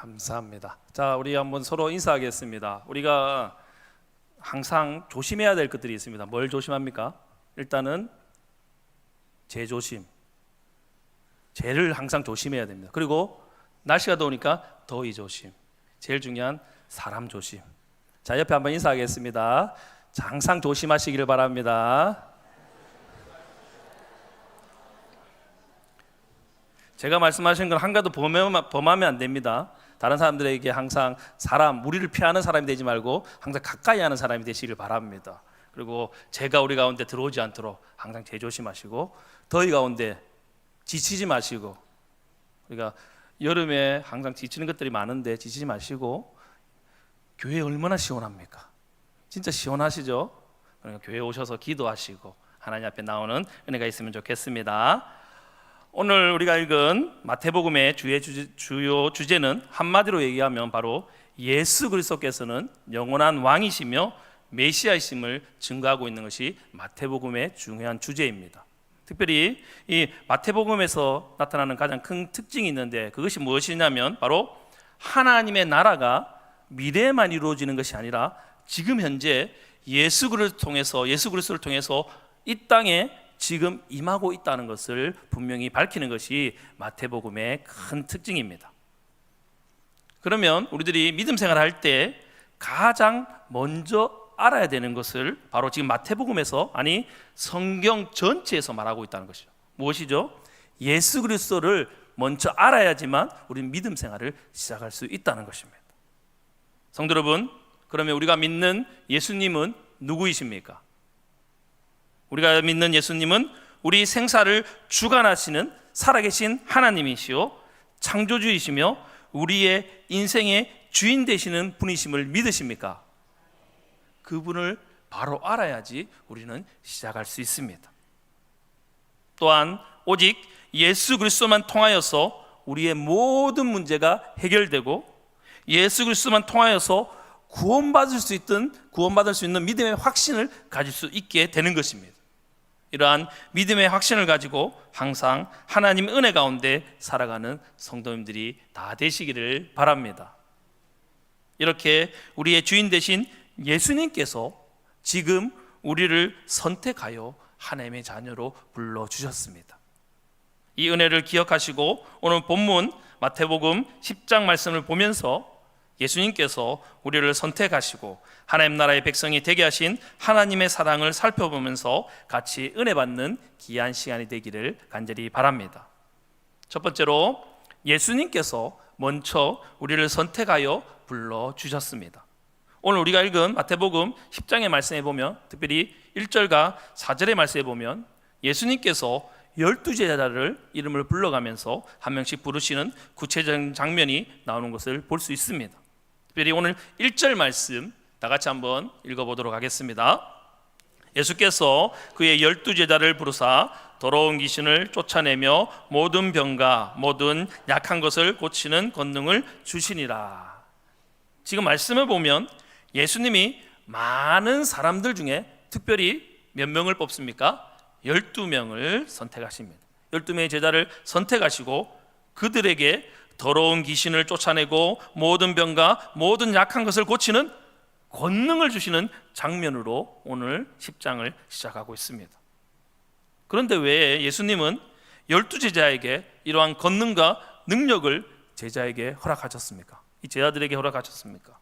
감사합니다. 자, 우리 한번 서로 인사하겠습니다. 우리가 항상 조심해야 될 것들이 있습니다. 뭘 조심합니까? 일단은 죄조심. 죄를 항상 조심해야 됩니다. 그리고 날씨가 더우니까 더위 조심. 제일 중요한 사람 조심. 자, 옆에 한번 인사하겠습니다. 자, 항상 조심하시기를 바랍니다. 제가 말씀하신 건 한가도 범하면 안 됩니다. 다른 사람들에게 항상 무리를 피하는 사람이 되지 말고 항상 가까이 하는 사람이 되시길 바랍니다. 그리고 죄가 우리 가운데 들어오지 않도록 항상 죄 조심하시고, 더위 가운데 지치지 마시고, 우리가 여름에 항상 지치는 것들이 많은데 지치지 마시고, 교회 얼마나 시원합니까? 진짜 시원하시죠? 그러니까 교회 오셔서 기도하시고 하나님 앞에 나오는 은혜가 있으면 좋겠습니다. 오늘 우리가 읽은 마태복음의 주요 주제는 한마디로 얘기하면 바로 예수 그리스도께서는 영원한 왕이시며 메시아이심을 증거하고 있는 것이 마태복음의 중요한 주제입니다. 특별히 이 마태복음에서 나타나는 가장 큰 특징이 있는데, 그것이 무엇이냐면 바로 하나님의 나라가 미래에만 이루어지는 것이 아니라 지금 현재 예수 그리스도를 통해서 이 땅에 지금 임하고 있다는 것을 분명히 밝히는 것이 마태복음의 큰 특징입니다. 그러면 우리들이 믿음 생활을 할 때 가장 먼저 알아야 되는 것을 바로 지금 마태복음에서, 아니 성경 전체에서 말하고 있다는 것이죠. 무엇이죠? 예수 그리스도를 먼저 알아야지만 우리는 믿음 생활을 시작할 수 있다는 것입니다. 성도 여러분, 그러면 우리가 믿는 예수님은 누구이십니까? 우리가 믿는 예수님은 우리 생사를 주관하시는 살아계신 하나님이시요 창조주이시며 우리의 인생의 주인 되시는 분이심을 믿으십니까? 그분을 바로 알아야지 우리는 시작할 수 있습니다. 또한 오직 예수 그리스도만 통하여서 우리의 모든 문제가 해결되고, 예수 그리스도만 통하여서 구원받을 수 있는 믿음의 확신을 가질 수 있게 되는 것입니다. 이러한 믿음의 확신을 가지고 항상 하나님의 은혜 가운데 살아가는 성도님들이 다 되시기를 바랍니다. 이렇게 우리의 주인 되신 예수님께서 지금 우리를 선택하여 하나님의 자녀로 불러주셨습니다. 이 은혜를 기억하시고 오늘 본문 마태복음 10장 말씀을 보면서 예수님께서 우리를 선택하시고 하나님 나라의 백성이 되게 하신 하나님의 사랑을 살펴보면서 같이 은혜 받는 귀한 시간이 되기를 간절히 바랍니다. 첫 번째로, 예수님께서 먼저 우리를 선택하여 불러주셨습니다. 오늘 우리가 읽은 마태복음 10장의 말씀에 보면, 특별히 1절과 4절의 말씀에 보면 예수님께서 12제자를 이름을 불러가면서 한 명씩 부르시는 구체적인 장면이 나오는 것을 볼 수 있습니다. 특별히 오늘 1절 말씀 다 같이 한번 읽어보도록 하겠습니다. 예수께서 그의 12제자를 부르사 더러운 귀신을 쫓아내며 모든 병과 모든 약한 것을 고치는 권능을 주시니라. 지금 말씀을 보면 예수님이 많은 사람들 중에 특별히 몇 명을 뽑습니까? 12명을 선택하십니다. 12명의 제자를 선택하시고 그들에게 더러운 귀신을 쫓아내고 모든 병과 모든 약한 것을 고치는 권능을 주시는 장면으로 오늘 10장을 시작하고 있습니다. 그런데 왜 예수님은 12제자에게 이러한 권능과 능력을 제자에게 허락하셨습니까? 이 제자들에게 허락하셨습니까?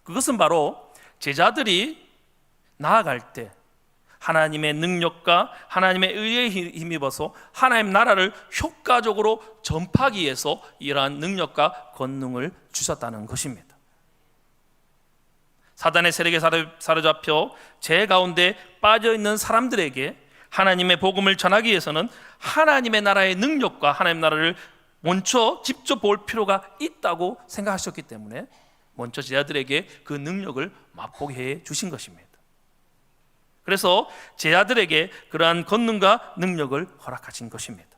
그것은 바로 제자들이 나아갈 때 하나님의 능력과 하나님의 의에 힘입어서 하나님 나라를 효과적으로 전파하기 위해서 이러한 능력과 권능을 주셨다는 것입니다. 사단의 세력에 사로잡혀 죄 가운데 빠져있는 사람들에게 하나님의 복음을 전하기 위해서는 하나님의 나라의 능력과 하나님 나라를 먼저 직접 볼 필요가 있다고 생각하셨기 때문에 먼저 제자들에게 그 능력을 맛보게 해 주신 것입니다. 그래서 제자들에게 그러한 권능과 능력을 허락하신 것입니다.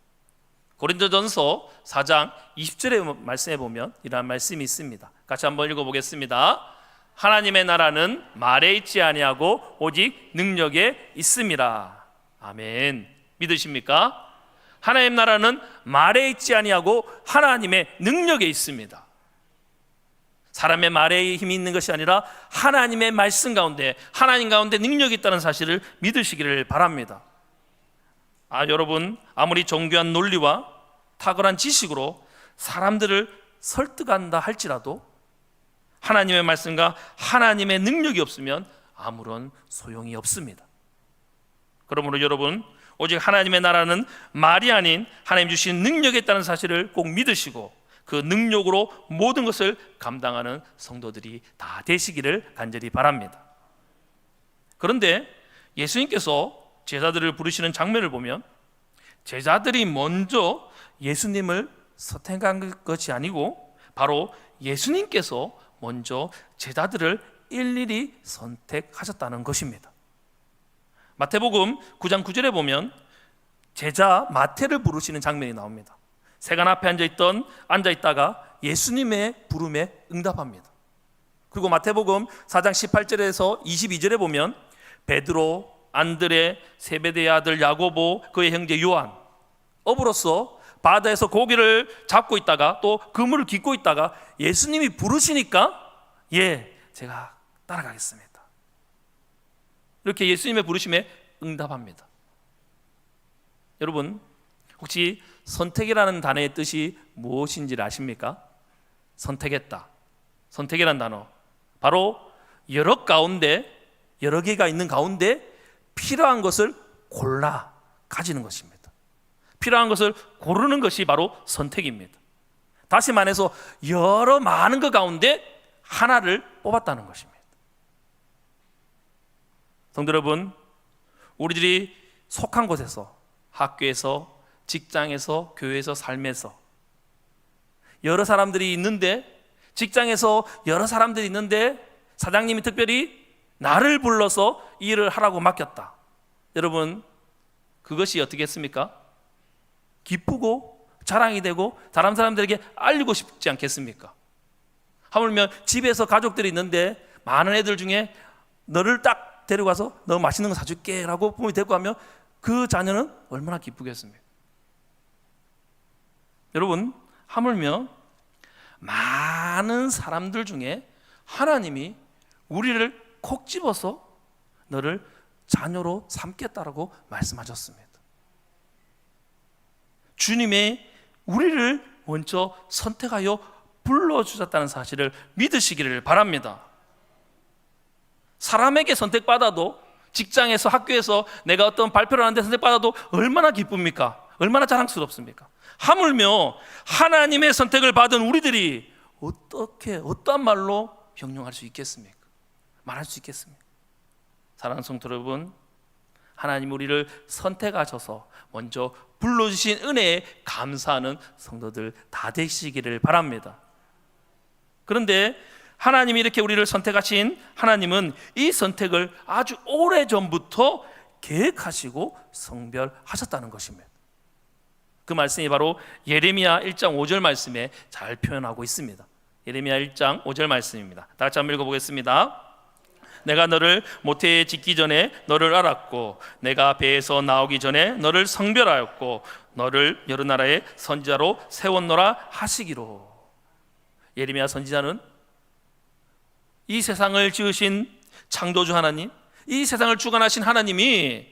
고린도전서 4장 20절의 말씀에 보면 이러한 말씀이 있습니다. 같이 한번 읽어보겠습니다. 하나님의 나라는 말에 있지 아니하고 오직 능력에 있음이라. 아멘. 믿으십니까? 하나님 나라는 말에 있지 아니하고 하나님의 능력에 있습니다. 사람의 말에 힘이 있는 것이 아니라 하나님의 말씀 가운데, 하나님 가운데 능력이 있다는 사실을 믿으시기를 바랍니다. 여러분, 아무리 정교한 논리와 탁월한 지식으로 사람들을 설득한다 할지라도 하나님의 말씀과 하나님의 능력이 없으면 아무런 소용이 없습니다. 그러므로 여러분, 오직 하나님의 나라는 말이 아닌 하나님 주신 능력이 있다는 사실을 꼭 믿으시고 그 능력으로 모든 것을 감당하는 성도들이 다 되시기를 간절히 바랍니다. 그런데 예수님께서 제자들을 부르시는 장면을 보면 제자들이 먼저 예수님을 선택한 것이 아니고 바로 예수님께서 먼저 제자들을 일일이 선택하셨다는 것입니다. 마태복음 9장 9절에 보면 제자 마태를 부르시는 장면이 나옵니다. 세관 앞에 앉아있다가 예수님의 부름에 응답합니다. 그리고 마태복음 4장 18절에서 22절에 보면 베드로, 안드레, 세베대의 아들 야고보, 그의 형제 요한, 어부로서 바다에서 고기를 잡고 있다가 또 그물을 깃고 있다가 예수님이 부르시니까 제가 따라가겠습니다. 이렇게 예수님의 부르심에 응답합니다. 여러분, 혹시 선택이라는 단어의 뜻이 무엇인지를 아십니까? 선택했다. 선택이라는 단어, 바로 여러 개가 있는 가운데 필요한 것을 골라 가지는 것입니다. 필요한 것을 고르는 것이 바로 선택입니다. 다시 말해서 여러 많은 것 가운데 하나를 뽑았다는 것입니다. 성도 여러분, 우리들이 속한 곳에서, 학교에서, 직장에서, 교회에서, 삶에서 여러 사람들이 있는데, 직장에서 여러 사람들이 있는데 사장님이 특별히 나를 불러서 일을 하라고 맡겼다. 여러분, 그것이 어떻게 했습니까? 기쁘고 자랑이 되고 다른 사람들에게 알리고 싶지 않겠습니까? 하물며 집에서 가족들이 있는데 많은 애들 중에 너를 딱 데려가서 너 맛있는 거 사줄게 라고 부모님이 데리고 가면 그 자녀는 얼마나 기쁘겠습니까? 여러분, 하물며 많은 사람들 중에 하나님이 우리를 콕 집어서 너를 자녀로 삼겠다라고 말씀하셨습니다. 주님의 우리를 먼저 선택하여 불러주셨다는 사실을 믿으시기를 바랍니다. 사람에게 선택받아도, 직장에서, 학교에서 내가 어떤 발표를 하는데 선택받아도 얼마나 기쁩니까? 얼마나 자랑스럽습니까? 하물며 하나님의 선택을 받은 우리들이 어떠한 말로 형용할 수 있겠습니까? 말할 수 있겠습니까? 사랑하는 성도 여러분, 하나님 우리를 선택하셔서 먼저 불러주신 은혜에 감사하는 성도들 다 되시기를 바랍니다. 그런데 하나님이 이렇게 우리를 선택하신 하나님은 이 선택을 아주 오래전부터 계획하시고 성별하셨다는 것입니다. 그 말씀이 바로 예레미야 1장 5절 말씀에 잘 표현하고 있습니다. 예레미야 1장 5절 말씀입니다. 다 같이 한번 읽어보겠습니다. 내가 너를 모태에 짓기 전에 너를 알았고 내가 배에서 나오기 전에 너를 성별하였고 너를 여러 나라의 선지자로 세웠노라 하시기로. 예레미야 선지자는 이 세상을 지으신 창조주 하나님, 이 세상을 주관하신 하나님이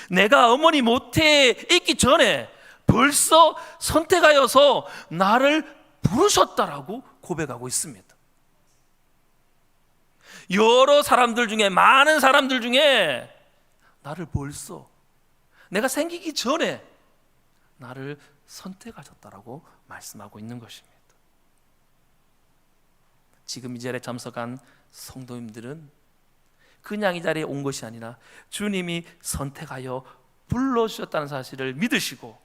내가 어머니 모태에 있기 전에 벌써 선택하여서 나를 부르셨다라고 고백하고 있습니다. 여러 사람들 중에, 많은 사람들 중에 나를 벌써, 내가 생기기 전에 나를 선택하셨다라고 말씀하고 있는 것입니다. 지금 이 자리에 참석한 성도님들은 그냥 이 자리에 온 것이 아니라 주님이 선택하여 불러주셨다는 사실을 믿으시고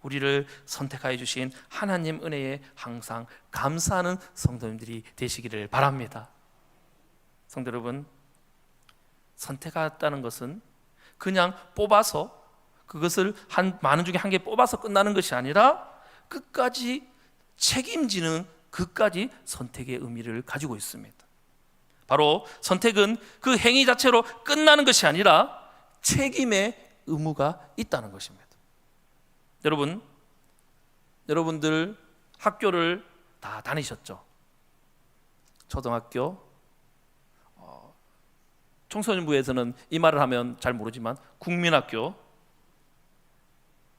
우리를 선택하여 주신 하나님 은혜에 항상 감사하는 성도님들이 되시기를 바랍니다. 성도 여러분, 선택하였다는 것은 그냥 뽑아서 그것을 많은 중에 한 개 뽑아서 끝나는 것이 아니라 끝까지 책임지는 그까지 선택의 의미를 가지고 있습니다. 바로 선택은 그 행위 자체로 끝나는 것이 아니라 책임의 의무가 있다는 것입니다. 여러분들 학교를 다 다니셨죠? 초등학교, 청소년부에서는 이 말을 하면 잘 모르지만 국민학교,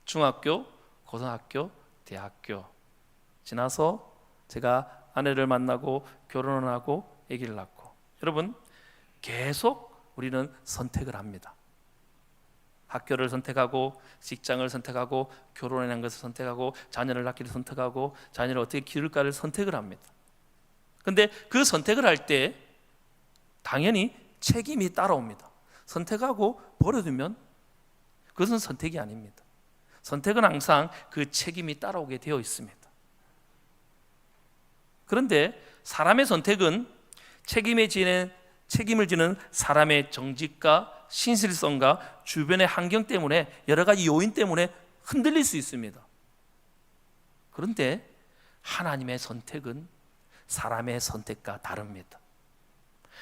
중학교, 고등학교, 대학교 지나서 제가 아내를 만나고 결혼을 하고 아기를 낳고, 여러분 계속 우리는 선택을 합니다. 학교를 선택하고 직장을 선택하고 결혼이라는 것을 선택하고 자녀를 낳기를 선택하고 자녀를 어떻게 기를까를 선택을 합니다. 근데 그 선택을 할 때 당연히 책임이 따라옵니다. 선택하고 버려두면 그것은 선택이 아닙니다. 선택은 항상 그 책임이 따라오게 되어 있습니다. 그런데 사람의 선택은 책임을 지는 사람의 정직과 신실성과 주변의 환경 때문에, 여러 가지 요인 때문에 흔들릴 수 있습니다. 그런데 하나님의 선택은 사람의 선택과 다릅니다.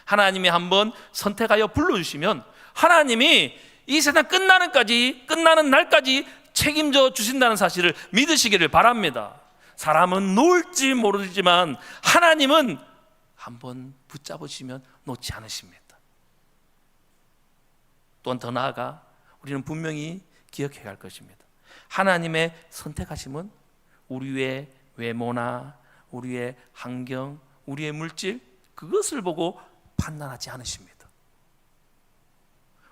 하나님이 한번 선택하여 불러주시면 하나님이 이 세상 끝나는 날까지 책임져 주신다는 사실을 믿으시기를 바랍니다. 사람은 놓을지 모르지만 하나님은 한번 붙잡으시면 놓지 않으십니다. 또한 더 나아가 우리는 분명히 기억해야 할 것입니다. 하나님의 선택하심은 우리의 외모나 우리의 환경, 우리의 물질, 그것을 보고 판단하지 않으십니다.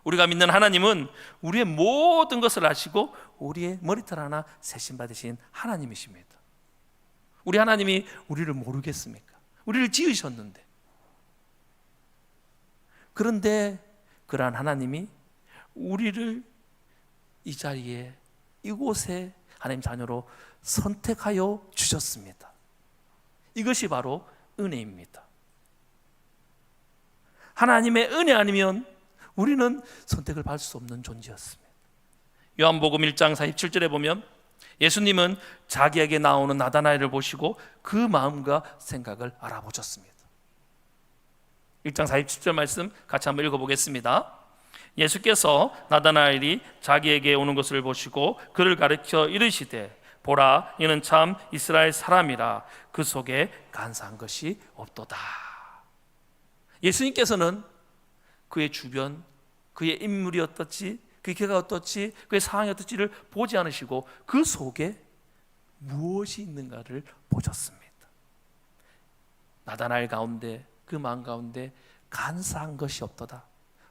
우리가 믿는 하나님은 우리의 모든 것을 아시고 우리의 머리털 하나 세신 받으신 하나님이십니다. 우리 하나님이 우리를 모르겠습니까? 우리를 지으셨는데. 그런데 그러한 하나님이 우리를 이 자리에, 이곳에 하나님 자녀로 선택하여 주셨습니다. 이것이 바로 은혜입니다. 하나님의 은혜 아니면 우리는 선택을 받을 수 없는 존재였습니다. 요한복음 1장 47절에 보면 예수님은 자기에게 나오는 나다나엘을 보시고 그 마음과 생각을 알아보셨습니다. 1장 47절 말씀 같이 한번 읽어보겠습니다. 예수께서 나다나엘이 자기에게 오는 것을 보시고 그를 가르쳐 이르시되 보라, 이는 참 이스라엘 사람이라 그 속에 간사한 것이 없도다. 예수님께서는 그의 주변, 그의 인물이 어떻지, 그의 기가 어떻지, 그의 상황이 어떻지를 보지 않으시고 그 속에 무엇이 있는가를 보셨습니다. 나다나엘 가운데, 그 마음 가운데 간사한 것이 없도다.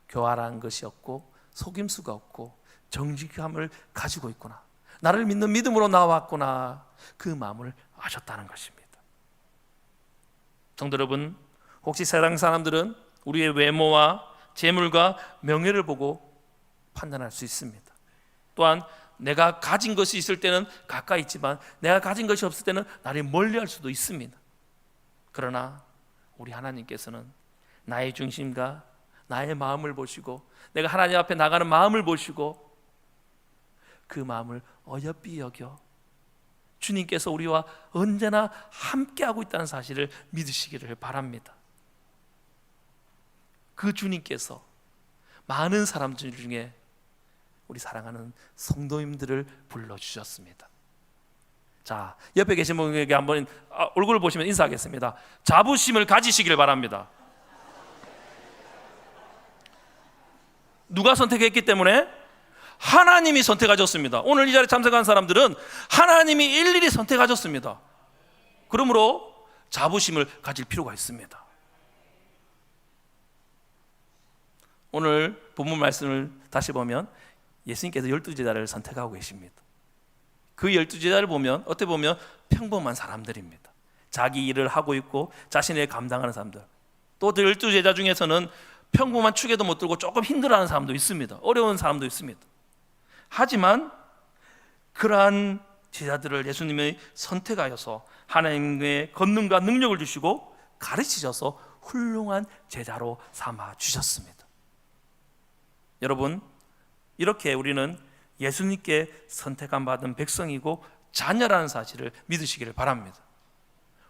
교활한 것이 없고 속임수가 없고 정직함을 가지고 있구나, 나를 믿는 믿음으로 나왔구나, 그 마음을 아셨다는 것입니다. 성도 여러분, 혹시 세상 사람들은 우리의 외모와 재물과 명예를 보고 판단할 수 있습니다. 또한 내가 가진 것이 있을 때는 가까이 있지만 내가 가진 것이 없을 때는 나를 멀리할 수도 있습니다. 그러나 우리 하나님께서는 나의 중심과 나의 마음을 보시고 내가 하나님 앞에 나가는 마음을 보시고 그 마음을 어여삐 여겨 주님께서 우리와 언제나 함께하고 있다는 사실을 믿으시기를 바랍니다. 그 주님께서 많은 사람들 중에 우리 사랑하는 성도님들을 불러주셨습니다. 자, 옆에 계신 분에게 한번 얼굴을 보시면 인사하겠습니다. 자부심을 가지시길 바랍니다. 누가 선택했기 때문에? 하나님이 선택하셨습니다. 오늘 이 자리에 참석한 사람들은 하나님이 일일이 선택하셨습니다. 그러므로 자부심을 가질 필요가 있습니다. 오늘 본문 말씀을 다시 보면 예수님께서 12제자를 선택하고 계십니다. 그 12제자를 보면 어떻게 보면 평범한 사람들입니다. 자기 일을 하고 있고 자신의 일을 감당하는 사람들. 또 12제자 중에서는 평범한 축에도 못 들고 조금 힘들어하는 사람도 있습니다. 어려운 사람도 있습니다. 하지만 그러한 제자들을 예수님이 선택하여서 하나님의 권능과 능력을 주시고 가르치셔서 훌륭한 제자로 삼아 주셨습니다. 여러분, 이렇게 우리는 예수님께 선택함 받은 백성이고 자녀라는 사실을 믿으시기를 바랍니다.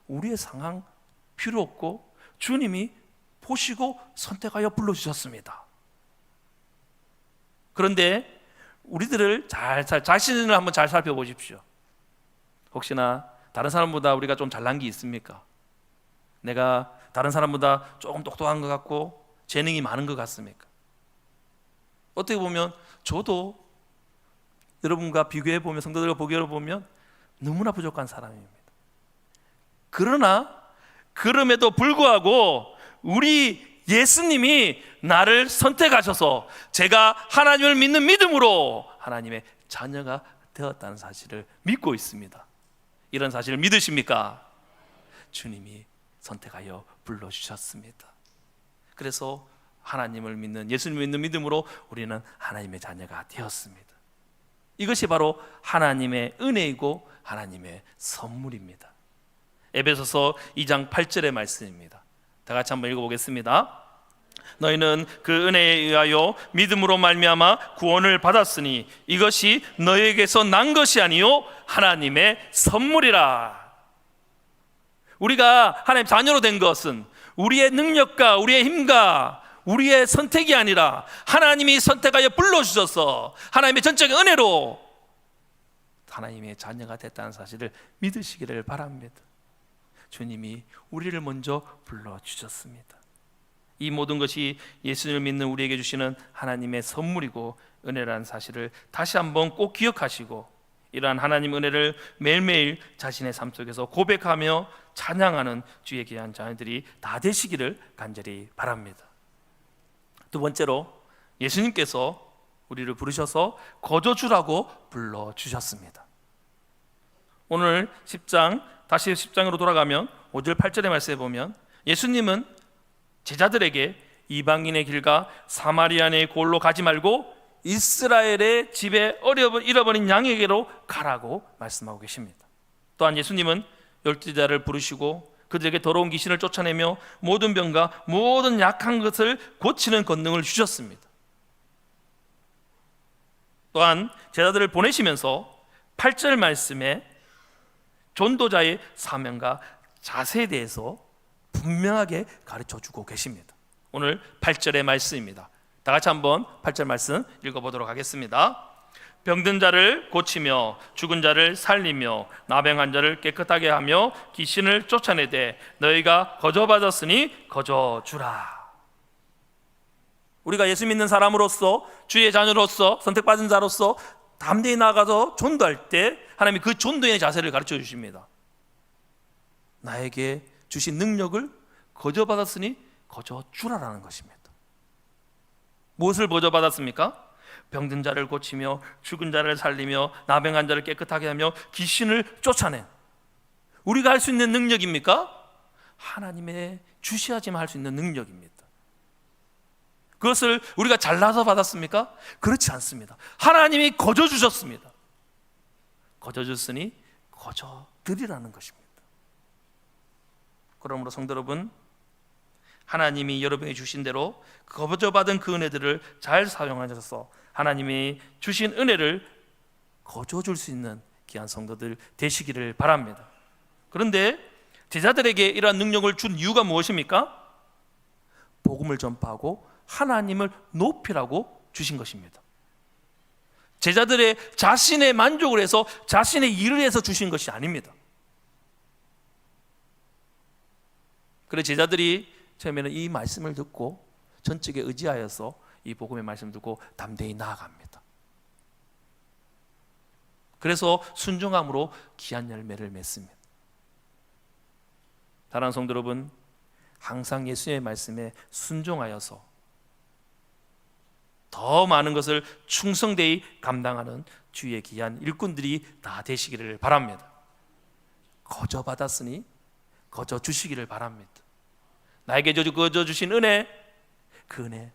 우리의 상황 필요 없고 주님이 보시고 선택하여 불러주셨습니다. 그런데 우리들을 자신을 한번 잘 살펴보십시오. 혹시나 다른 사람보다 우리가 좀 잘난 게 있습니까? 내가 다른 사람보다 조금 똑똑한 것 같고 재능이 많은 것 같습니까? 어떻게 보면 저도 여러분과 비교해 보면, 성도들과 비교해 보면 너무나 부족한 사람입니다. 그러나 그럼에도 불구하고 우리 예수님이 나를 선택하셔서 제가 하나님을 믿는 믿음으로 하나님의 자녀가 되었다는 사실을 믿고 있습니다. 이런 사실을 믿으십니까? 주님이 선택하여 불러주셨습니다. 그래서 하나님을 믿는, 예수님을 믿는 믿음으로 우리는 하나님의 자녀가 되었습니다. 이것이 바로 하나님의 은혜이고 하나님의 선물입니다. 에베소서 2장 8절의 말씀입니다. 다 같이 한번 읽어보겠습니다. 너희는 그 은혜에 의하여 믿음으로 말미암아 구원을 받았으니 이것이 너희에게서 난 것이 아니요 하나님의 선물이라. 우리가 하나님 자녀로 된 것은 우리의 능력과 우리의 힘과 우리의 선택이 아니라 하나님이 선택하여 불러주셔서 하나님의 전적인 은혜로 하나님의 자녀가 됐다는 사실을 믿으시기를 바랍니다. 주님이 우리를 먼저 불러주셨습니다. 이 모든 것이 예수님을 믿는 우리에게 주시는 하나님의 선물이고 은혜라는 사실을 다시 한번 꼭 기억하시고 이러한 하나님 은혜를 매일매일 자신의 삶 속에서 고백하며 찬양하는 주의 귀한 자녀들이 다 되시기를 간절히 바랍니다. 두 번째로 예수님께서 우리를 부르셔서 거저주라고 불러주셨습니다. 오늘 10장, 다시 10장으로 돌아가면 5절 8절의 말씀에 보면 예수님은 제자들에게 이방인의 길과 사마리아인의 골로 가지 말고 이스라엘의 집에 잃어버린 양에게로 가라고 말씀하고 계십니다. 또한 예수님은 12제자를 부르시고 그들에게 더러운 귀신을 쫓아내며 모든 병과 모든 약한 것을 고치는 권능을 주셨습니다. 또한 제자들을 보내시면서 8절 말씀에 전도자의 사명과 자세에 대해서 분명하게 가르쳐주고 계십니다. 오늘 8절의 말씀입니다. 다 같이 한번 8절 말씀 읽어보도록 하겠습니다. 병든 자를 고치며 죽은 자를 살리며 나병한 자를 깨끗하게 하며 귀신을 쫓아내되 너희가 거저받았으니 거저주라. 우리가 예수 믿는 사람으로서 주의 자녀로서 선택받은 자로서 담대히 나가서 전도할 때 하나님이 그 전도의 자세를 가르쳐 주십니다. 나에게 주신 능력을 거저받았으니 거저주라라는 것입니다. 무엇을 거저받았습니까? 병든 자를 고치며 죽은 자를 살리며 나병한 자를 깨끗하게 하며 귀신을 쫓아낸, 우리가 할 수 있는 능력입니까? 하나님의 주시하지만 할 수 있는 능력입니다. 그것을 우리가 잘나서 받았습니까? 그렇지 않습니다. 하나님이 거저 주셨습니다. 거저 줬으니 거저 드리라는 것입니다. 그러므로 성도 여러분, 하나님이 여러분에게 주신 대로 거저 받은 그 은혜들을 잘 사용하셔서 하나님이 주신 은혜를 거저 줄 수 있는 귀한 성도들 되시기를 바랍니다. 그런데 제자들에게 이러한 능력을 준 이유가 무엇입니까? 복음을 전파하고 하나님을 높이라고 주신 것입니다. 제자들의 자신의 만족을 해서 자신의 일을 해서 주신 것이 아닙니다. 그래서 제자들이 처음에는 이 말씀을 듣고 전적에 의지하여서 이 복음의 말씀을 듣고 담대히 나아갑니다. 그래서 순종함으로 귀한 열매를 맺습니다. 사랑하는 성도 여러분, 항상 예수의 말씀에 순종하여서 더 많은 것을 충성되이 감당하는 주의 귀한 일꾼들이 다 되시기를 바랍니다. 거저 받았으니 거저 주시기를 바랍니다. 나에게 거저 주신 은혜, 그 은혜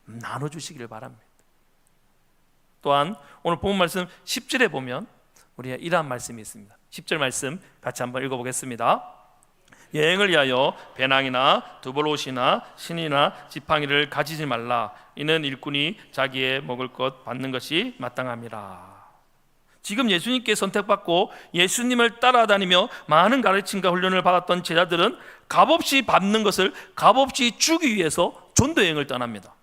나눠주시기를 바랍니다. 또한 오늘 본문 말씀 10절에 보면 우리가 이러한 말씀이 있습니다. 10절 말씀 같이 한번 읽어보겠습니다. 여행을 위하여 배낭이나 두볼옷이나 신이나 지팡이를 가지지 말라. 이는 일꾼이 자기의 먹을 것 받는 것이 마땅함이라. 지금 예수님께 선택받고 예수님을 따라다니며 많은 가르침과 훈련을 받았던 제자들은 값없이 받는 것을 값없이 주기 위해서 전도여행을 떠납니다.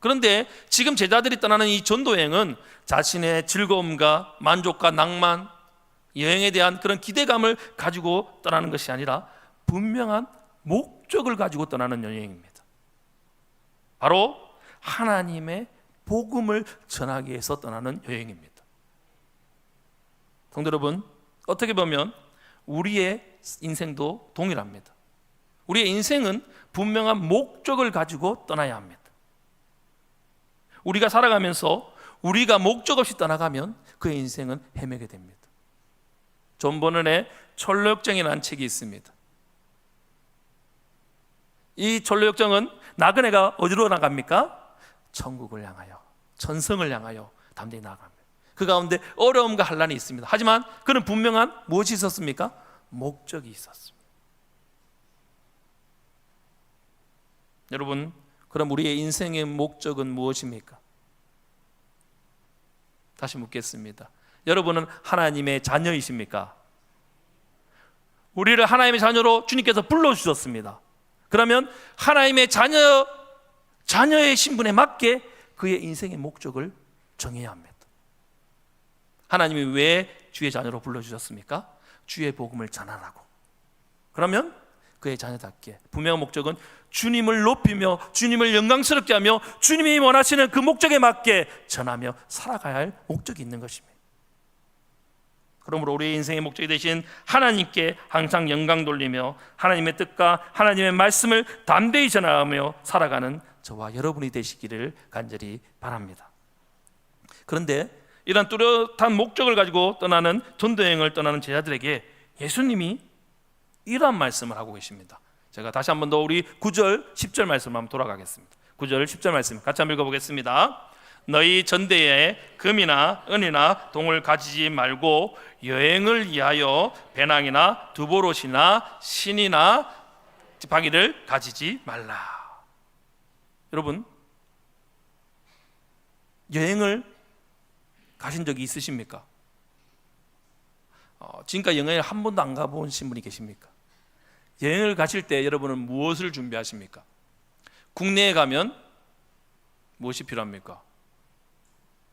그런데 지금 제자들이 떠나는 이 전도 여행은 자신의 즐거움과 만족과 낭만, 여행에 대한 그런 기대감을 가지고 떠나는 것이 아니라 분명한 목적을 가지고 떠나는 여행입니다. 바로 하나님의 복음을 전하기 위해서 떠나는 여행입니다. 성도 여러분, 어떻게 보면 우리의 인생도 동일합니다. 우리의 인생은 분명한 목적을 가지고 떠나야 합니다. 우리가 살아가면서 우리가 목적 없이 떠나가면 그의 인생은 헤매게 됩니다. 존 버넌의 철로역정이라는 책이 있습니다. 이 철로역정은 나그네가 어디로 나갑니까? 천국을 향하여, 천성을 향하여 담대히 나아갑니다. 그 가운데 어려움과 환난이 있습니다. 하지만 그는 분명한 무엇이 있었습니까? 목적이 있었습니다. 여러분, 그럼 우리의 인생의 목적은 무엇입니까? 다시 묻겠습니다. 여러분은 하나님의 자녀이십니까? 우리를 하나님의 자녀로 주님께서 불러주셨습니다. 그러면 하나님의 자녀의 신분에 맞게 그의 인생의 목적을 정해야 합니다. 하나님이 왜 주의 자녀로 불러주셨습니까? 주의 복음을 전하라고. 그러면 그의 자녀답게 분명한 목적은 주님을 높이며 주님을 영광스럽게 하며 주님이 원하시는 그 목적에 맞게 전하며 살아가야 할 목적이 있는 것입니다. 그러므로 우리의 인생의 목적이 되신 하나님께 항상 영광 돌리며 하나님의 뜻과 하나님의 말씀을 담대히 전하며 살아가는 저와 여러분이 되시기를 간절히 바랍니다. 그런데 이런 뚜렷한 목적을 가지고 떠나는 전도여행을 떠나는 제자들에게 예수님이 이러한 말씀을 하고 계십니다. 제가 다시 한 번 더 우리 9절 10절 말씀 한번 돌아가겠습니다. 9절 10절 말씀 같이 한번 읽어보겠습니다. 너희 전대에 금이나 은이나 동을 가지지 말고 여행을 위하여 배낭이나 두보롯이나 신이나 지팡이를 가지지 말라. 여러분, 여행을 가신 적이 있으십니까? 지금까지 여행을 한 번도 안 가보신 분이 계십니까? 여행을 가실 때 여러분은 무엇을 준비하십니까? 국내에 가면 무엇이 필요합니까?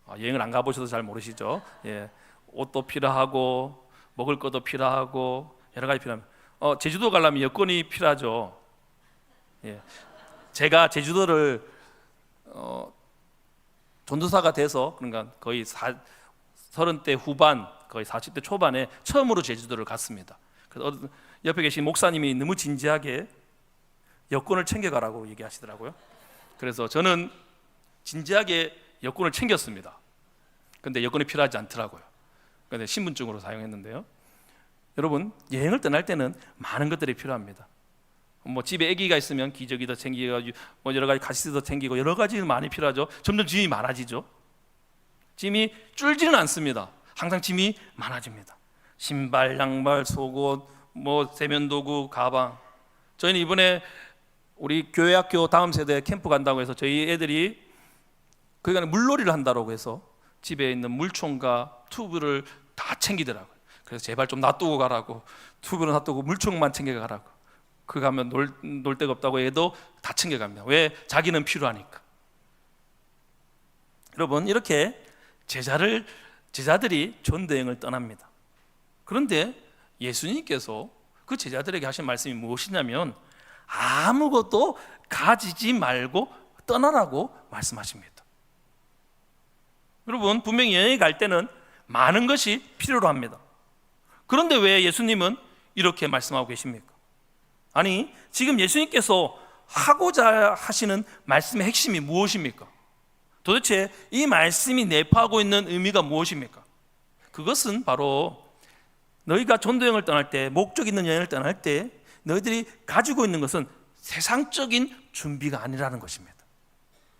여행을 안 가보셔서 잘 모르시죠? 예, 옷도 필요하고 먹을 것도 필요하고 여러 가지 필요합니다. 제주도 가려면 여권이 필요하죠. 예, 제가 제주도를 전도사가 돼서 그러니까 거의 30대 후반 거의 40대 초반에 처음으로 제주도를 갔습니다. 그래서 옆에 계신 목사님이 너무 진지하게 여권을 챙겨가라고 얘기하시더라고요. 그래서 저는 진지하게 여권을 챙겼습니다. 근데 여권이 필요하지 않더라고요. 근데 신분증으로 사용했는데요. 여러분, 여행을 떠날 때는 많은 것들이 필요합니다. 집에 아기가 있으면 기저귀도 챙기고 여러 가지 가시도 챙기고 여러 가지 많이 필요하죠. 점점 짐이 많아지죠. 짐이 줄지는 않습니다. 항상 짐이 많아집니다. 신발, 양말, 속옷, 세면도구, 가방. 저희는 이번에 우리 교회 학교 다음 세대 캠프 간다고 해서 저희 애들이 그러니까 물놀이를 한다고 해서 집에 있는 물총과 튜브를 다 챙기더라고요. 그래서 제발 좀 놔두고 가라고, 튜브는 놔두고 물총만 챙겨가라고. 그 가면 놀 데가 없다고 해도 다 챙겨갑니다. 왜? 자기는 필요하니까. 여러분, 이렇게 제자들이 전도여행을 떠납니다. 그런데 예수님께서 그 제자들에게 하신 말씀이 무엇이냐면 아무것도 가지지 말고 떠나라고 말씀하십니다. 여러분, 분명히 여행에 갈 때는 많은 것이 필요로 합니다. 그런데 왜 예수님은 이렇게 말씀하고 계십니까? 아니, 지금 예수님께서 하고자 하시는 말씀의 핵심이 무엇입니까? 도대체 이 말씀이 내포하고 있는 의미가 무엇입니까? 그것은 바로 너희가 전도여행을 떠날 때, 목적 있는 여행을 떠날 때 너희들이 가지고 있는 것은 세상적인 준비가 아니라는 것입니다.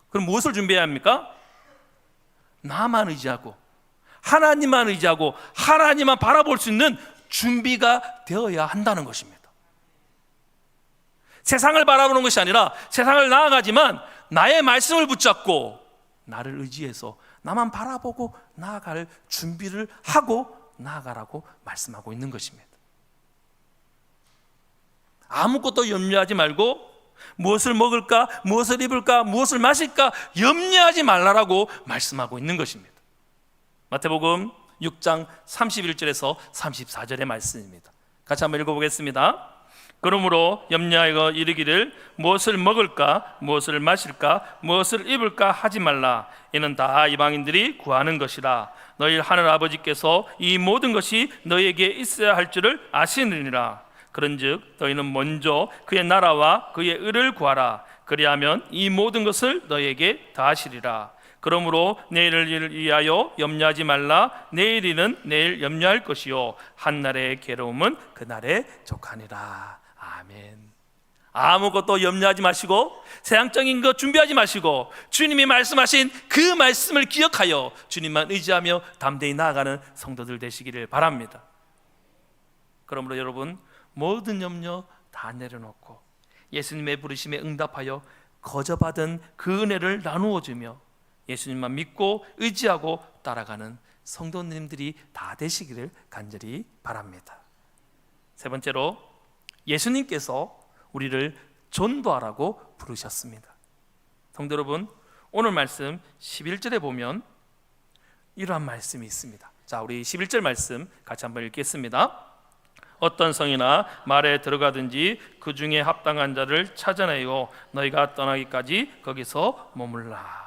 그럼 무엇을 준비해야 합니까? 나만 의지하고 하나님만 의지하고 하나님만 바라볼 수 있는 준비가 되어야 한다는 것입니다. 세상을 바라보는 것이 아니라 세상을 나아가지만 나의 말씀을 붙잡고 나를 의지해서 나만 바라보고 나아갈 준비를 하고 나아가라고 말씀하고 있는 것입니다. 아무것도 염려하지 말고 무엇을 먹을까, 무엇을 입을까, 무엇을 마실까 염려하지 말라라고 말씀하고 있는 것입니다. 마태복음 6장 31절에서 34절의 말씀입니다. 같이 한번 읽어보겠습니다. 그러므로 염려하여 이르기를 무엇을 먹을까, 무엇을 마실까, 무엇을 입을까 하지 말라. 이는 다 이방인들이 구하는 것이라. 너희 하늘 아버지께서 이 모든 것이 너희에게 있어야 할 줄을 아시느니라. 그런즉 너희는 먼저 그의 나라와 그의 의를 구하라. 그리하면 이 모든 것을 너희에게 다하시리라. 그러므로 내일을 위하여 염려하지 말라. 내일 일은 내일 염려할 것이요 한날의 괴로움은 그날에 족하니라. 아멘. 아무것도 염려하지 마시고 세상적인 것 준비하지 마시고 주님이 말씀하신 그 말씀을 기억하여 주님만 의지하며 담대히 나아가는 성도들 되시기를 바랍니다. 그러므로 여러분, 모든 염려 다 내려놓고 예수님의 부르심에 응답하여 거저받은 그 은혜를 나누어 주며 예수님만 믿고 의지하고 따라가는 성도님들이 다 되시기를 간절히 바랍니다. 세 번째로, 예수님께서 우리를 전도하라고 부르셨습니다. 성도 여러분, 오늘 말씀 11절에 보면 이러한 말씀이 있습니다. 자, 우리 11절 말씀 같이 한번 읽겠습니다. 어떤 성이나 말에 들어가든지 그 중에 합당한 자를 찾아내요 너희가 떠나기까지 거기서 머물라.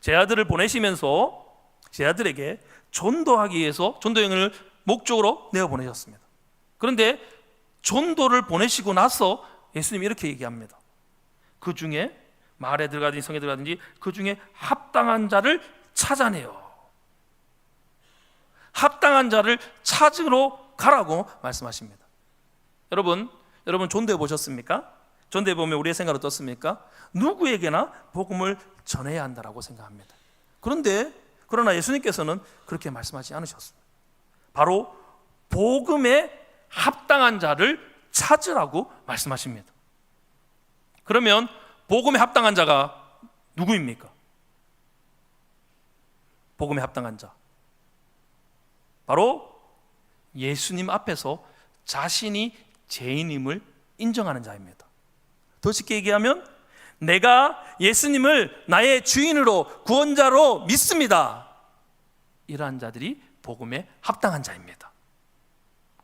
제 아들을 보내시면서 제 아들에게 전도하기 위해서 전도 여행을 목적으로 내어 보내셨습니다. 그런데 전도를 보내시고 나서 예수님이 이렇게 얘기합니다. 그 중에 말에 들어가든지 성에 들어가든지 그 중에 합당한 자를 찾아내요. 합당한 자를 찾으러 가라고 말씀하십니다. 여러분 전도해 보셨습니까? 전도해 보면 우리의 생각은 어떻습니까? 누구에게나 복음을 전해야 한다라고 생각합니다. 그러나 예수님께서는 그렇게 말씀하지 않으셨습니다. 바로 복음에 합당한 자를 찾으라고 말씀하십니다. 그러면 복음에 합당한 자가 누구입니까? 복음에 합당한 자, 바로 예수님 앞에서 자신이 죄인임을 인정하는 자입니다. 더 쉽게 얘기하면 내가 예수님을 나의 주인으로 구원자로 믿습니다. 이러한 자들이 복음에 합당한 자입니다.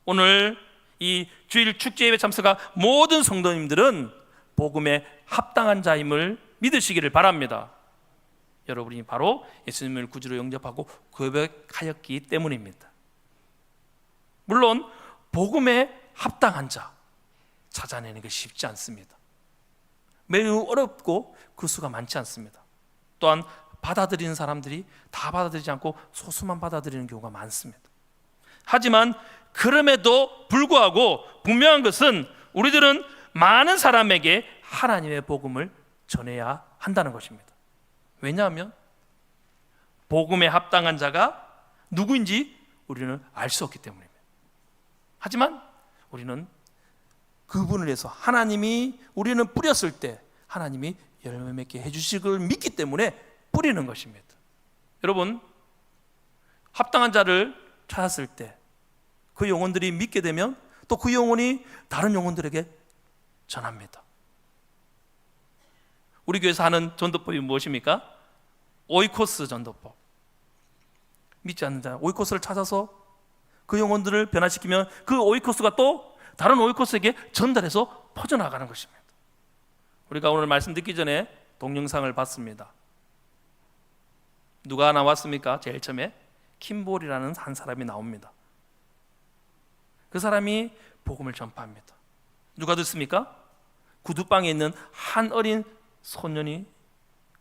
오늘 이 주일 축제에 참석한 모든 성도님들은 복음에 합당한 자임을 믿으시기를 바랍니다. 여러분이 바로 예수님을 구주로 영접하고 고백하였기 때문입니다. 물론 복음에 합당한 자 찾아내는 것이 쉽지 않습니다. 매우 어렵고 그 수가 많지 않습니다. 또한 받아들이는 사람들이 다 받아들이지 않고 소수만 받아들이는 경우가 많습니다. 하지만 그럼에도 불구하고 분명한 것은 우리들은 많은 사람에게 하나님의 복음을 전해야 한다는 것입니다. 왜냐하면 복음에 합당한 자가 누구인지 우리는 알 수 없기 때문입니다. 하지만 우리는 그분을 위해서 하나님이 우리는 뿌렸을 때 하나님이 열매 맺게 해주실 걸 믿기 때문에 뿌리는 것입니다. 여러분, 합당한 자를 찾았을 때 그 영혼들이 믿게 되면 또 그 영혼이 다른 영혼들에게 전합니다. 우리 교회에서 하는 전도법이 무엇입니까? 오이코스 전도법. 믿지 않는 자 오이코스를 찾아서 그 영혼들을 변화시키면 그 오이코스가 또 다른 오이코스에게 전달해서 퍼져나가는 것입니다. 우리가 오늘 말씀 듣기 전에 동영상을 봤습니다. 누가 나왔습니까? 제일 처음에 킴볼이라는 한 사람이 나옵니다. 그 사람이 복음을 전파합니다. 누가 듣습니까? 구두방에 있는 한 어린 소년이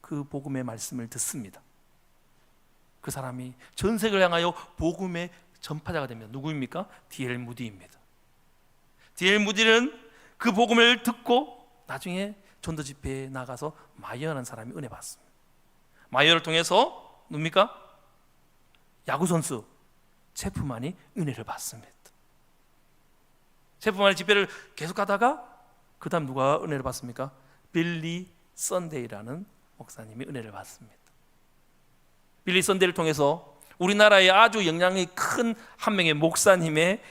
그 복음의 말씀을 듣습니다. 그 사람이 전 세계를 향하여 복음의 전파자가 됩니다. 누구입니까? D.L. 무디입니다. D.L. 무디는 그 복음을 듣고 나중에 전도 집회에 나가서 마이어라는 사람이 은혜 받습니다. 마이어를 통해서 누굽니까? 야구 선수 체프만이 은혜를 받습니다. 체프만의 집회를 계속 가다가 그 다음 누가 은혜를 받습니까? 빌리 선데이라는 목사님이 은혜를 받습니다. 빌리 선데이를 통해서 우리나라에 아주 영향이 큰 한 명의 목사님의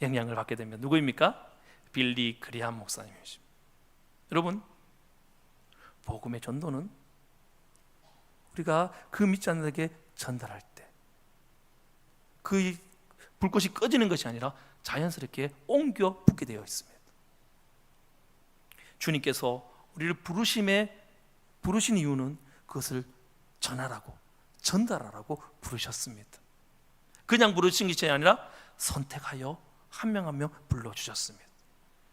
영향을 받게 됩니다. 누구입니까? 빌리 그리함 목사님이십니다. 여러분, 복음의 전도는 우리가 그 믿지 않는 자에게 전달할 때 그 불꽃이 꺼지는 것이 아니라 자연스럽게 옮겨 붙게 되어 있습니다. 주님께서 우리를 부르신 이유는 그것을 전하라고, 전달하라고 부르셨습니다. 그냥 부르신 것이 아니라 선택하여 한 명 한 명 불러주셨습니다.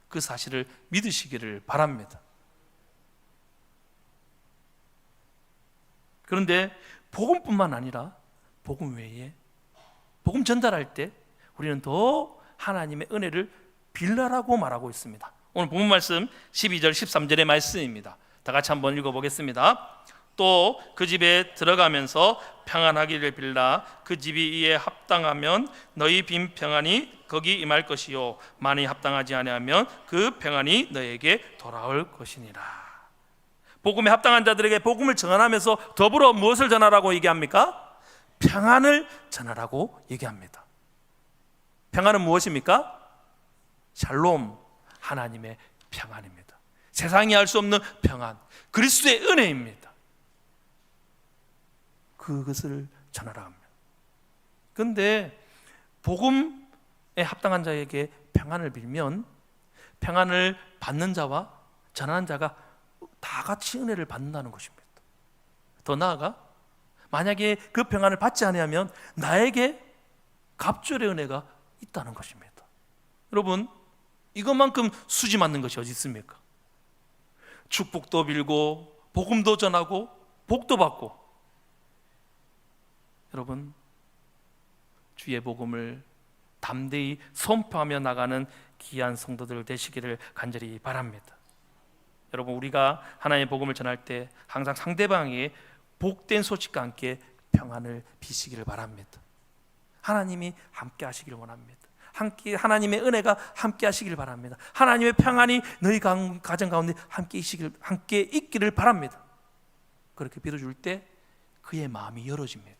그 사실을 믿으시기를 바랍니다. 그런데 복음뿐만 아니라 복음 외에 복음 전달할 때 우리는 더 하나님의 은혜를 빌라라고 말하고 있습니다. 오늘 본문 말씀 12절 13절의 말씀입니다. 다 같이 한번 읽어보겠습니다. 또 그 집에 들어가면서 평안하기를 빌라. 그 집이 이에 합당하면 너희 빈 평안이 거기 임할 것이요 만이 합당하지 아니하면 그 평안이 너에게 돌아올 것이니라. 복음에 합당한 자들에게 복음을 전하면서 더불어 무엇을 전하라고 얘기합니까? 평안을 전하라고 얘기합니다. 평안은 무엇입니까? 샬롬, 하나님의 평안입니다. 세상이 알 수 없는 평안, 그리스도의 은혜입니다. 그것을 전하라 합니다. 그런데 복음에 합당한 자에게 평안을 빌면 평안을 받는 자와 전하는 자가 다 같이 은혜를 받는다는 것입니다. 더 나아가 만약에 그 평안을 받지 않으면 나에게 갑절의 은혜가 있다는 것입니다. 여러분, 이것만큼 수지 맞는 것이 어디 있습니까? 축복도 빌고 복음도 전하고 복도 받고. 여러분, 주의 복음을 담대히 선포하며 나가는 귀한 성도들 되시기를 간절히 바랍니다. 여러분, 우리가 하나님의 복음을 전할 때 항상 상대방에게 복된 소식과 함께 평안을 비시기를 바랍니다. 하나님이 함께 하시기를 원합니다. 함께 하나님의 은혜가 함께 하시기를 바랍니다. 하나님의 평안이 너희 가정 가운데 함께 있기를 바랍니다. 그렇게 빌어줄 때 그의 마음이 열어집니다.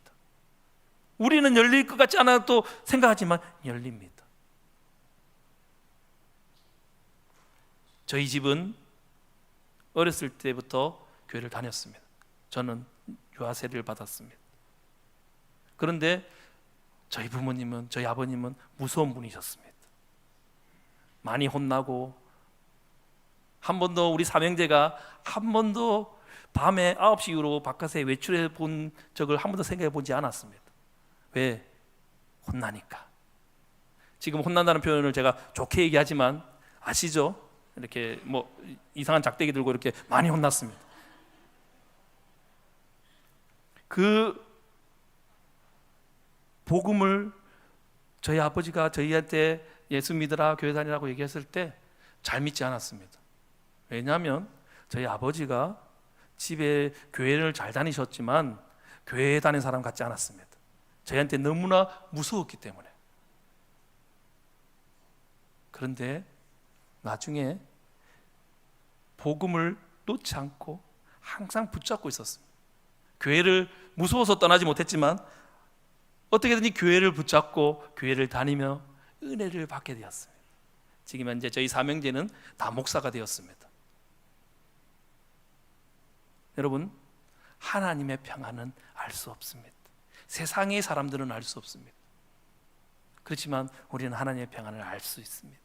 우리는 열릴 것 같지 않아도 생각하지만 열립니다. 저희 집은 어렸을 때부터 교회를 다녔습니다. 저는 유아세를 받았습니다. 그런데 저희 부모님은, 저희 아버님은 무서운 분이셨습니다. 많이 혼나고, 한 번도 우리 삼형제가 한 번도 밤에 9시 이후로 바깥에 외출해 본 적을 한 번도 생각해 보지 않았습니다. 왜? 혼나니까. 지금 혼난다는 표현을 제가 좋게 얘기하지만 아시죠? 이렇게 뭐 이상한 작대기 들고 이렇게 많이 혼났습니다. 그 복음을 저희 아버지가 저희한테 예수 믿으라, 교회 다니라고 얘기했을 때 잘 믿지 않았습니다. 왜냐하면 저희 아버지가 집에 교회를 잘 다니셨지만 교회에 다닌 사람 같지 않았습니다. 저희한테 너무나 무서웠기 때문에. 그런데 나중에 복음을 놓지 않고 항상 붙잡고 있었습니다. 교회를 무서워서 떠나지 못했지만 어떻게든지 교회를 붙잡고 교회를 다니며 은혜를 받게 되었습니다. 지금 현재 저희 삼형제는 다 목사가 되었습니다. 여러분, 하나님의 평안은 알 수 없습니다. 세상의 사람들은 알 수 없습니다. 그렇지만 우리는 하나님의 평안을 알 수 있습니다.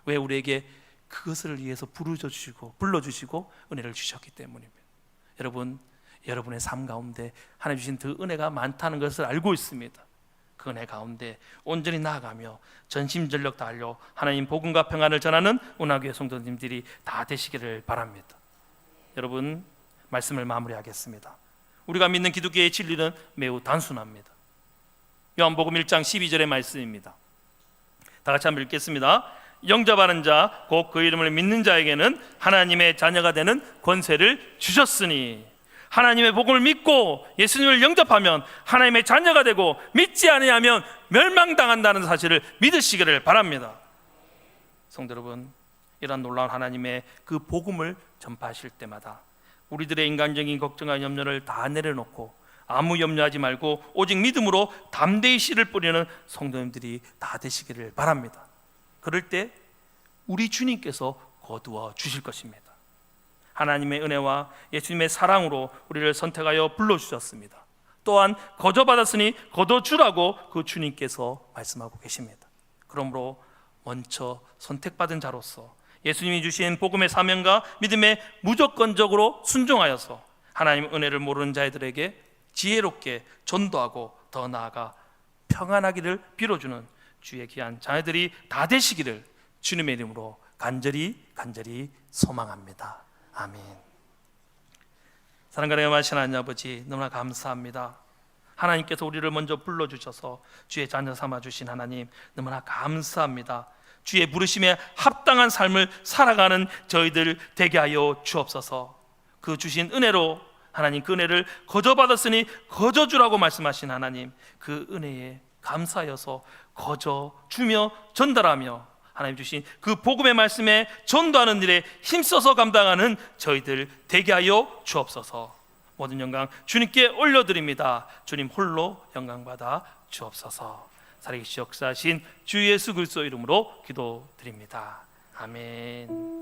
왜? 우리에게 그것을 위해서 불러주시고 은혜를 주셨기 때문입니다. 여러분, 여러분의 삶 가운데 하나님 주신 그 은혜가 많다는 것을 알고 있습니다. 그 은혜 가운데 온전히 나아가며 전심전력 다하려 하나님 복음과 평안을 전하는 운하교회 성도님들이 다 되시기를 바랍니다. 여러분, 말씀을 마무리하겠습니다. 우리가 믿는 기독교의 진리는 매우 단순합니다. 요한복음 1장 12절의 말씀입니다. 다 같이 한번 읽겠습니다. 영접하는 자, 곧 그 이름을 믿는 자에게는 하나님의 자녀가 되는 권세를 주셨으니. 하나님의 복음을 믿고 예수님을 영접하면 하나님의 자녀가 되고, 믿지 아니하면 멸망당한다는 사실을 믿으시기를 바랍니다. 성도 여러분, 이러한 놀라운 하나님의 그 복음을 전파하실 때마다 우리들의 인간적인 걱정과 염려를 다 내려놓고 아무 염려하지 말고 오직 믿음으로 담대히 씨를 뿌리는 성도님들이 다 되시기를 바랍니다. 그럴 때 우리 주님께서 거두어 주실 것입니다. 하나님의 은혜와 예수님의 사랑으로 우리를 선택하여 불러주셨습니다. 또한 거저받았으니 거둬주라고 그 주님께서 말씀하고 계십니다. 그러므로 먼저 선택받은 자로서 예수님이 주신 복음의 사명과 믿음에 무조건적으로 순종하여서 하나님의 은혜를 모르는 자들에게 지혜롭게 전도하고 더 나아가 평안하기를 빌어주는 주의 귀한 자녀들이 다 되시기를 주님의 이름으로 간절히 소망합니다. 아멘. 사랑과 영원하신 하나님 아버지, 너무나 감사합니다. 하나님께서 우리를 먼저 불러주셔서 주의 자녀 삼아주신 하나님, 너무나 감사합니다. 주의 부르심에 합당한 삶을 살아가는 저희들 되게 하여 주옵소서. 그 주신 은혜로 하나님, 그 은혜를 거저받았으니 거저주라고 말씀하신 하나님, 그 은혜에 감사하여서 거저주며 전달하며 하나님 주신 그 복음의 말씀에 전도하는 일에 힘써서 감당하는 저희들 되게 하여 주옵소서. 모든 영광 주님께 올려드립니다. 주님 홀로 영광받아 주옵소서. 살아계시 역사하신 주 예수 그리스도 이름으로 기도드립니다. 아멘.